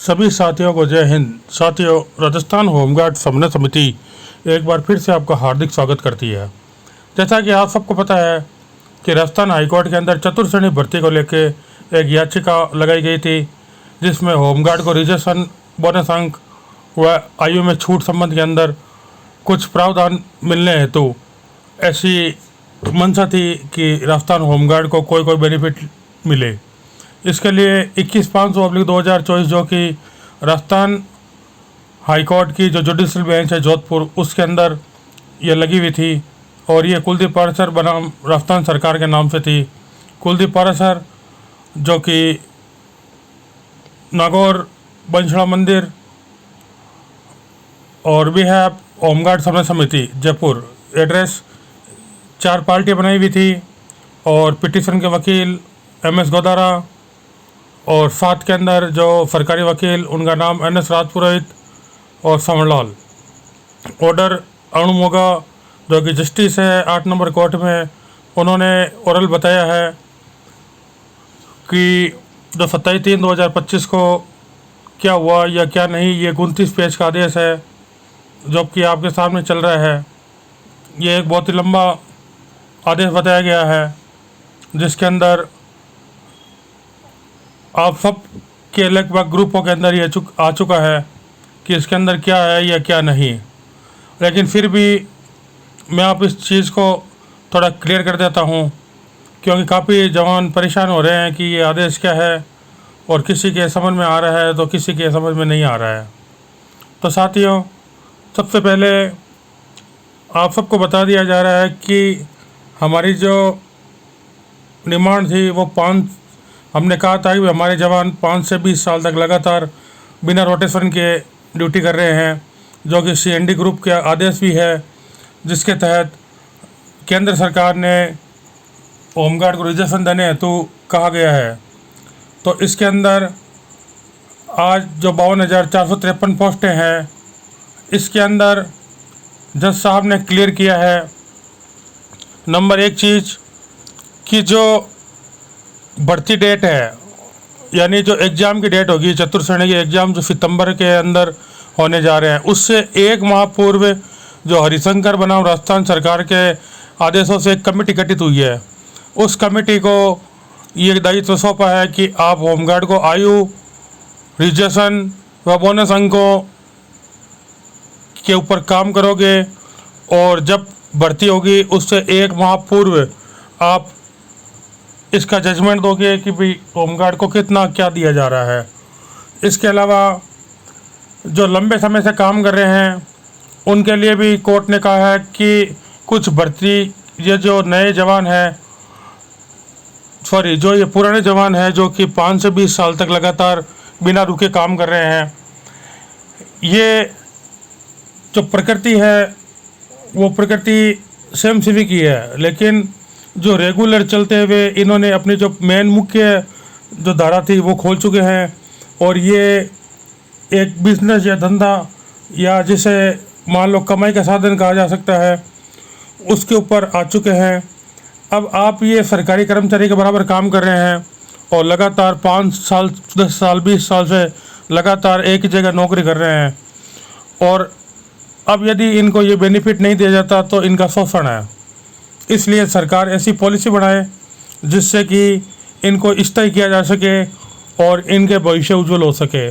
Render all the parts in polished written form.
सभी साथियों को जय हिंद। साथियों, राजस्थान होमगार्ड समन्वय समिति एक बार फिर से आपका हार्दिक स्वागत करती है। जैसा कि आप सबको पता है कि राजस्थान हाईकोर्ट के अंदर चतुर्श्रेणी भर्ती को लेकर एक याचिका लगाई गई थी, जिसमें होमगार्ड को रिजर्वेशन, बोनस अंक व आयु में छूट संबंध के अंदर कुछ प्रावधान मिलने हेतु ऐसी मंशा थी कि राजस्थान होमगार्ड को कोई बेनिफिट मिले। इसके लिए 21/5/2024 जो कि राजस्थान हाईकोर्ट की जो जुडिशल बेंच है जोधपुर, उसके अंदर ये लगी हुई थी और ये कुलदीप पाराशर बनाम राजस्थान सरकार के नाम से थी। कुलदीप पाराशर जो कि नागौर बंसड़ा मंदिर और भी है होमगार्ड समन्वय समिति जयपुर, एड्रेस 4 पार्टियाँ बनाई हुई थी और पिटीशन के वकील MS गोदारा और साथ के अंदर जो सरकारी वकील, उनका नाम NS राजपुरोहित और समरलाल। ऑर्डर अणु मोगा जो कि जस्टिस है 8 नंबर कोर्ट में, उन्होंने ओरल बताया है कि जो 27/3/2025 को क्या हुआ या क्या नहीं, ये 29 पेज का आदेश है जो कि आपके सामने चल रहा है। ये एक बहुत ही लंबा आदेश बताया गया है जिसके अंदर आप सब के लगभग ग्रुपों के अंदर ये आ चुका है कि इसके अंदर क्या है या क्या नहीं। लेकिन फिर भी मैं आप इस चीज़ को थोड़ा क्लियर कर देता हूँ, क्योंकि काफ़ी जवान परेशान हो रहे हैं कि ये आदेश क्या है और किसी के समझ में आ रहा है तो किसी के समझ में नहीं आ रहा है। तो साथियों, सबसे पहले आप सबको बता दिया जा रहा है कि हमारी जो डिमांड थी वो हमने कहा था कि हमारे जवान 5 से 20 साल तक लगातार बिना रोटेशन के ड्यूटी कर रहे हैं, जो कि CND ग्रुप के आदेश भी है, जिसके तहत केंद्र सरकार ने होमगार्ड को रिजर्वेशन देने हेतु कहा गया है। तो इसके अंदर आज जो 52,453 पोस्टें हैं, इसके अंदर जज साहब ने क्लियर किया है नंबर 1 चीज़ कि जो भर्ती डेट है, यानी जो एग्ज़ाम की डेट होगी, चतुर्श्रेणी के एग्ज़ाम जो सितंबर के अंदर होने जा रहे हैं, उससे 1 माह पूर्व जो हरिशंकर बनाम राजस्थान सरकार के आदेशों से एक कमेटी गठित हुई है, उस कमेटी को ये दायित्व सौंपा है कि आप होमगार्ड को आयु, रिजर्वेशन व बोनस अंकों के ऊपर काम करोगे और जब भर्ती होगी उससे 1 माह पूर्व आप इसका जजमेंट दोगे कि भाई होमगार्ड को कितना क्या दिया जा रहा है। इसके अलावा जो लंबे समय से काम कर रहे हैं उनके लिए भी कोर्ट ने कहा है कि कुछ भर्ती, ये जो नए जवान हैं, जो ये पुराने जवान हैं जो कि 5 से 20 साल तक लगातार बिना रुके काम कर रहे हैं, ये जो प्रकृति है वो प्रकृति स्वयंसेवी की है, लेकिन जो रेगुलर चलते हुए इन्होंने अपनी जो मेन मुख्य जो धारा थी वो खोल चुके हैं और ये एक बिजनेस या धंधा या जिसे मान लो कमाई का साधन कहा जा सकता है, उसके ऊपर आ चुके हैं। अब आप ये सरकारी कर्मचारी के बराबर काम कर रहे हैं और लगातार 5 साल, 10 साल, 20 साल से लगातार एक ही जगह नौकरी कर रहे हैं, और अब यदि इनको ये बेनिफिट नहीं दिया जाता तो इनका शोषण है। इसलिए सरकार ऐसी पॉलिसी बनाए जिससे कि इनको स्थायी किया जा सके और इनके भविष्य उज्जवल हो सके।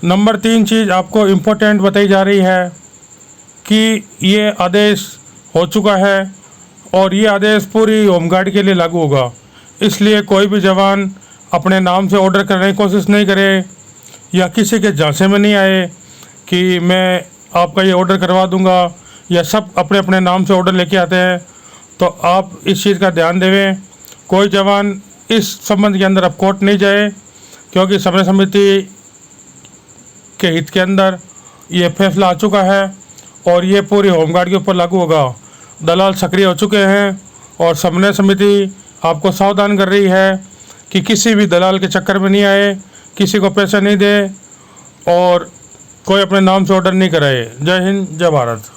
नंबर 3 चीज़ आपको इम्पोर्टेंट बताई जा रही है कि ये आदेश हो चुका है और ये आदेश पूरी होमगार्ड के लिए लागू होगा। इसलिए कोई भी जवान अपने नाम से ऑर्डर करने की कोशिश नहीं करे या किसी के झांसे में नहीं आए कि मैं आपका ये ऑर्डर करवा दूंगा, या सब अपने अपने नाम से ऑर्डर लेके आते हैं। तो आप इस चीज़ का ध्यान देवें, कोई जवान इस संबंध के अंदर अब कोर्ट नहीं जाए, क्योंकि समन्वय समिति के हित के अंदर ये फैसला आ चुका है और ये पूरी होमगार्ड के ऊपर लागू होगा। दलाल सक्रिय हो चुके हैं और समन्वय समिति आपको सावधान कर रही है कि किसी भी दलाल के चक्कर में नहीं आए, किसी को पैसा नहीं दे और कोई अपने नाम से ऑर्डर नहीं कराए। जय हिंद, जय भारत।